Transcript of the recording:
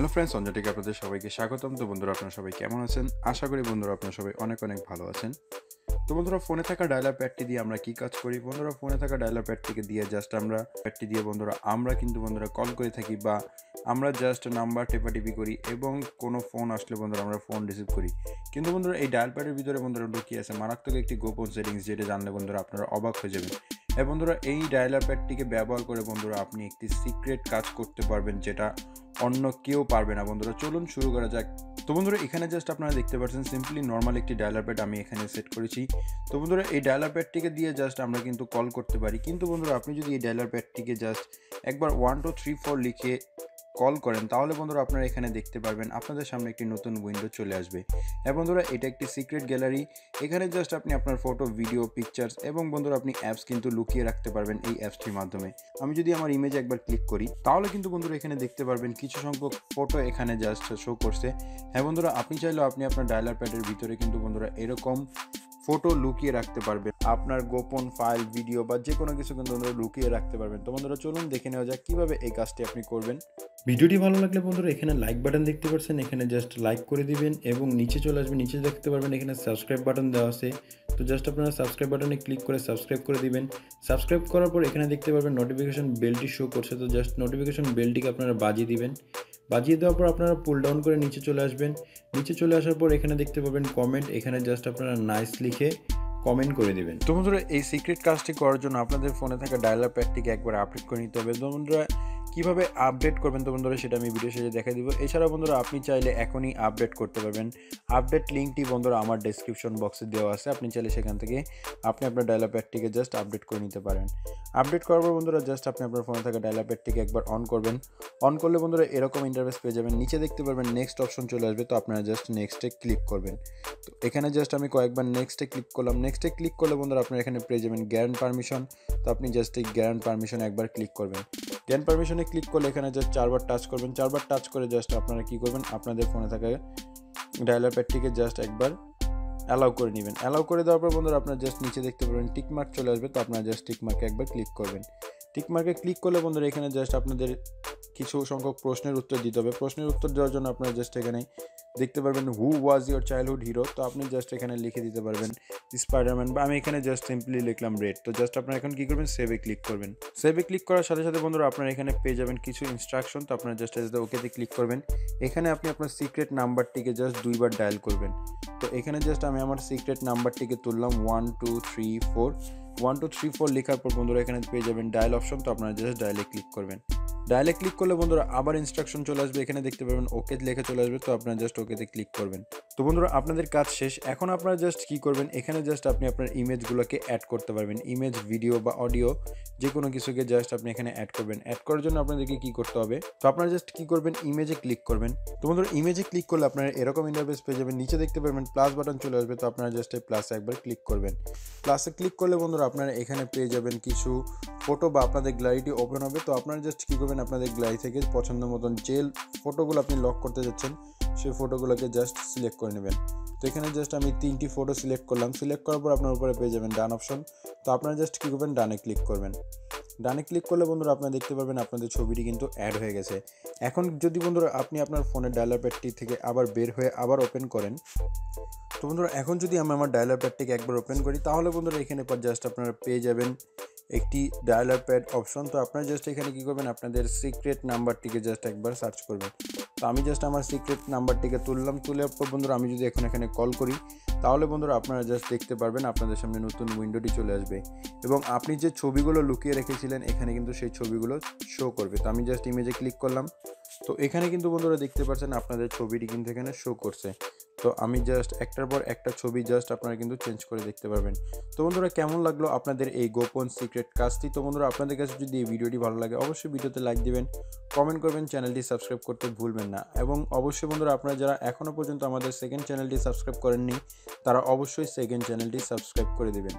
Hello friends, AnjonTecH আপনাদের সবাইকে স্বাগতম। তো বন্ধুরা, আপনারা সবাই কেমন আছেন? আশা করি বন্ধুরা আপনারা সবাই অনেক ভালো আছেন। তো বন্ধুরা, ফোনে থাকা ডায়ালার প্যাডটি দিয়ে আমরা কি কাজ করি? বন্ধুরা, ফোনে থাকা ডায়ালার প্যাডটিকে দিয়ে প্যাডটি দিয়ে আমরা কিন্তু কল করে থাকি, বা আমরা জাস্ট নাম্বার টেপাটিপি করি এবং কোনো ফোন আসলে বন্ধুরা আমরা ফোন রিসিভ করি। কিন্তু বন্ধুরা, এই ডায়াল প্যাডের ভিতরে বন্ধুরা লুকিয়ে আছে মারাত্মক একটি গোপন সেটিংস, যেটা জানলে বন্ধুরা আপনারা অবাক হয়ে যাবেন। বন্ধুরা, এই ডায়ালার প্যাডটিকে ব্যবহার করে বন্ধুরা আপনি একটি সিক্রেট কাজ করতে পারবেন, যেটা অন্য কেউ পারবে না। বন্ধুরা, চলুন শুরু করা যাক। তো বন্ধুরা, এখানে জাস্ট আপনারা দেখতে পাচ্ছেন সিম্পলি নর্মাল একটি ডায়ালার প্যাড আমি এখানে সেট করেছি। তো বন্ধুরা, এই ডায়ালার প্যাডটিকে দিয়ে জাস্ট আমরা কিন্তু কল করতে পারি। কিন্তু বন্ধুরা, আপনি যদি এই ডায়ালার প্যাডটিকে জাস্ট একবার 1 2 3 4 লিখে কল করেন, তাহলে বন্ধুরা আপনারা এখানে দেখতে পারবেন আপনাদের সামনে একটি নতুন উইন্ডো চলে আসবে। বন্ধুরা, এটা একটি সিক্রেট গ্যালারি। এখানে জাস্ট আপনি আপনার ফটো, ভিডিও, পিকচার্স এবং বন্ধুরা আপনি অ্যাপস কিন্তু লুকিয়ে রাখতে পারবেন এই অ্যাপসটির মাধ্যমে। আমি যদি আমার ইমেজে একবার ক্লিক করি, তাহলে কিন্তু বন্ধুরা এখানে দেখতে পারবেন কিছু সংখ্যক ফটো এখানে জাস্ট শো করছে। বন্ধুরা, আপনি চাইলেও আপনি আপনার ডায়ালার প্যাডের ভিতরে কিন্তু বন্ধুরা এরকম ফটো লুকিয়ে রাখতে পারবেন। আপনার গোপন ফাইল, ভিডিও বা যে কোনো কিছু কিন্তু বন্ধুরা লুকিয়ে রাখতে পারবেন। তো বন্ধুরা, চলুন দেখে নেওয়া যাক কীভাবে এই কাজটি আপনি করবেন। ভিডিওটি ভালো লাগলে বন্ধুরা এখানে লাইক বাটন দেখতে পাচ্ছেন, এখানে জাস্ট লাইক করে দিবেন এবং নিচে চলে আসবেন। নিচে দেখতে পারবেন এখানে সাবস্ক্রাইব বাটন দেওয়া আছে। তো জাস্ট আপনারা সাবস্ক্রাইব বাটনে ক্লিক করে সাবস্ক্রাইব করে দিবেন। সাবস্ক্রাইব করার পর এখানে দেখতে পারবেন নোটিফিকেশন বেলটি শো করছে। তো জাস্ট নোটিফিকেশন বেলটিকে আপনারা বাজিয়ে দিবেন। বাজিয়ে দেওয়ার পর আপনারা পুল ডাউন করে নিচে চলে আসবেন। নিচে চলে আসার পর এখানে দেখতে পাবেন কমেন্ট, এখানে জাস্ট আপনারা নাইস লিখে কমেন্ট করে দিবেন। তো বন্ধুরা, এই সিক্রেট কাজটি করার জন্য আপনাদের ফোনে থাকা ডায়ালার প্যাডটিকে একবার আপডেট করে নিতে হবে। তো বন্ধুরা, কীভাবে আপডেট করবেন তো বন্ধুরা সেটা আমি ভিডিও শেষে দেখা দিব। এছাড়া বন্ধুরা আপনি চাইলে এখনই আপডেট করতে পারবেন। আপডেট লিঙ্কটি বন্ধুরা আমার ডেসক্রিপশন বক্সে দেওয়া আছে, আপনি চাইলে সেখান থেকে আপনি আপনার ডায়ালার প্যাডটিকে জাস্ট আপডেট করে নিতে পারেন। আপডেট করার পর বন্ধুরা জাস্ট আপনি আপনার ফোনে থাকা ডায়ালার প্যাডটিকে একবার অন করবেন। অন করলে বন্ধুরা এরকম ইন্টারফেস পেয়ে যাবেন। নিচে দেখতে পারবেন নেক্সট অপশন চলে আসবে। তো আপনারা জাস্ট নেক্সটে ক্লিক করবেন। তো এখানে জাস্ট আমি কয়েকবার নেক্সটে ক্লিক করলাম। নেক্সটে ক্লিক করলে বন্ধুরা আপনারা এখানে পেয়ে যাবেন গ্যারান্ট পারমিশন। তো আপনি জাস্ট এই গ্যারান্ট পারমিশন একবার ক্লিক করবেন। গ্যারান্ট পারমিশনে ক্লিক করলে এখানে জাস্ট 4 বার টাচ করবেন। 4 বার টাচ করে জাস্ট আপনারা কী করবেন, আপনাদের ফোনে থাকা ডায়ালার প্যাডটিকে জাস্ট একবার অ্যালাউ করে নেবেন। অ্যালাউ করে দেওয়ার পর বন্ধুরা আপনারা জাস্ট নিচে দেখতে পাবেন টিকমার্ক চলে আসবে। তো আপনারা জাস্ট টিকমার্কে একবার ক্লিক করবেন। টিকমার্কে ক্লিক করলে বন্ধুরা এখানে জাস্ট আপনাদের কিছু সংখ্যক প্রশ্নের উত্তর দিতে হবে। প্রশ্নের উত্তর দেওয়ার জন্য আপনারা জাস্ট এখানে দেখতে পারবেন হু ওয়াজ ইউর চাইল্ডহুড হিরো। তো আপনি জাস্ট এখানে লিখে দিতে পারবেন স্পাইডারম্যান, বা আমি এখানে জাস্ট সিম্পলি লিখলাম রেড। তো জাস্ট আপনারা এখন কী করবেন, সেভে ক্লিক করবেন। সেভে ক্লিক করার সাথে সাথে বন্ধুরা আপনারা এখানে পেয়ে যাবেন কিছু ইনস্ট্রাকশন। তো আপনারা জাস্ট ওকেতে ক্লিক করবেন। এখানে আপনি আপনার সিক্রেট নাম্বারটিকে জাস্ট 2 বার ডায়াল করবেন। তো এখানে জাস্ট আমি আমার সিক্রেট নাম্বারটিকে তুললাম 1 2 3 4। 1 2 3 4 লেখার পর বন্ধুরা এখানে পেয়ে যাবেন ডায়াল অপশন। তো আপনারা জাস্ট ডায়ালে ক্লিক করবেন। ডায়ালে ক্লিক করলে বন্ধুরা আবার ইনস্ট্রাকশন চলে আসবে। এখানে দেখতে পাবেন ওকে লেখা চলে আসবে। তো আপনারা জাস্ট ওকেতে ক্লিক করবেন। তো বন্ধুরা, আপনাদের কাজ শেষ। এখন আপনারা জাস্ট কী করবেন, এখানে জাস্ট আপনি আপনার ইমেজগুলোকে অ্যাড করতে পারবেন। ইমেজ, ভিডিও বা অডিও যে কোনো কিছুকে জাস্ট আপনি এখানে অ্যাড করবেন। অ্যাড করার জন্য আপনাদেরকে কী করতে হবে, তো আপনারা জাস্ট কী করবেন, ইমেজে ক্লিক করবেন। তো বন্ধুরা, ইমেজে ক্লিক করলে আপনারা এরকম ইন্টারফেস পেয়ে যাবেন। নিচে দেখতে পাবেন প্লাস বাটন চলে আসবে। তো আপনারা জাস্ট এই প্লাসে একবার ক্লিক করবেন। প্লাসে ক্লিক করলে বন্ধুরা আপনারা এখানে পেয়ে যাবেন কিছু ফটো, বা আপনাদের গ্যালারিটি ওপেন হবে। তো আপনারা জাস্ট কী করবেন, আপনাদের গ্যালারি থেকে পছন্দ মতন যে ফটোগুলো আপনি লক করতে যাচ্ছেন সেই ফটোগুলোকে জাস্ট সিলেক্ট করে নেবেন। তো এখানে জাস্ট আমি 3টি ফটো সিলেক্ট করলাম। সিলেক্ট করার পর আপনার উপরে পেয়ে যাবেন ডান অপশন। তো আপনারা জাস্ট কী করবেন, ডানে ক্লিক করবেন। ডানে ক্লিক করলে বন্ধুরা আপনারা দেখতে পারবেন আপনাদের ছবিটি কিন্তু অ্যাড হয়ে গেছে। এখন যদি বন্ধুরা আপনি আপনার ফোনের ডায়ালার প্যাডটি থেকে আবার বের হয়ে আবার ওপেন করেন, তো বন্ধুরা এখন যদি আমি আমার ডায়ালার প্যাডটিকে একবার ওপেন করি, তাহলে বন্ধুরা এখানে পর জাস্ট আপনারা পেয়ে যাবেন একটি ডায়ালার প্যাড অপশন। তো আপনারা জাস্ট এখানে কী করবেন, আপনাদের সিক্রেট নাম্বারটিকে জাস্ট একবার সার্চ করবেন। তো আমি জাস্ট আমার সিক্রেট নাম্বারটিকে তুললাম। তুলে পর বন্ধুরা আমি যদি এখন এখানে কল করি, তাহলে বন্ধুরা আপনারা জাস্ট দেখতে পারবেন আপনাদের সামনে নতুন উইন্ডোটি চলে আসবে এবং আপনি যে ছবিগুলো লুকিয়ে রেখেছিলেন এখানে কিন্তু সেই ছবিগুলো শো করবে। তো আমি জাস্ট ইমেজে ক্লিক করলাম। তো এখানে কিন্তু বন্ধুরা দেখতে পাচ্ছেন আপনাদের ছবিটি কিন্তু এখানে শো করছে। তো আমি জাস্ট একটার পর একটা ছবি জাস্ট আপনারা কিন্তু চেঞ্জ করে দেখতে পারবেন। তো বন্ধুরা, কেমন লাগলো আপনাদের এই গোপন সিক্রেট কাজটি? তো বন্ধুরা, আপনাদের কাছে যদি এই ভিডিওটি ভালো লাগে অবশ্যই ভিডিওতে লাইক দিবেন, কমেন্ট করবেন, চ্যানেলটি সাবস্ক্রাইব করতে ভুলবেন না। এবং অবশ্যই বন্ধুরা আপনারা যারা এখনও পর্যন্ত আমাদের সেকেন্ড চ্যানেলটি সাবস্ক্রাইব করেননি, তারা অবশ্যই সেকেন্ড চ্যানেলটি সাবস্ক্রাইব করে দেবেন।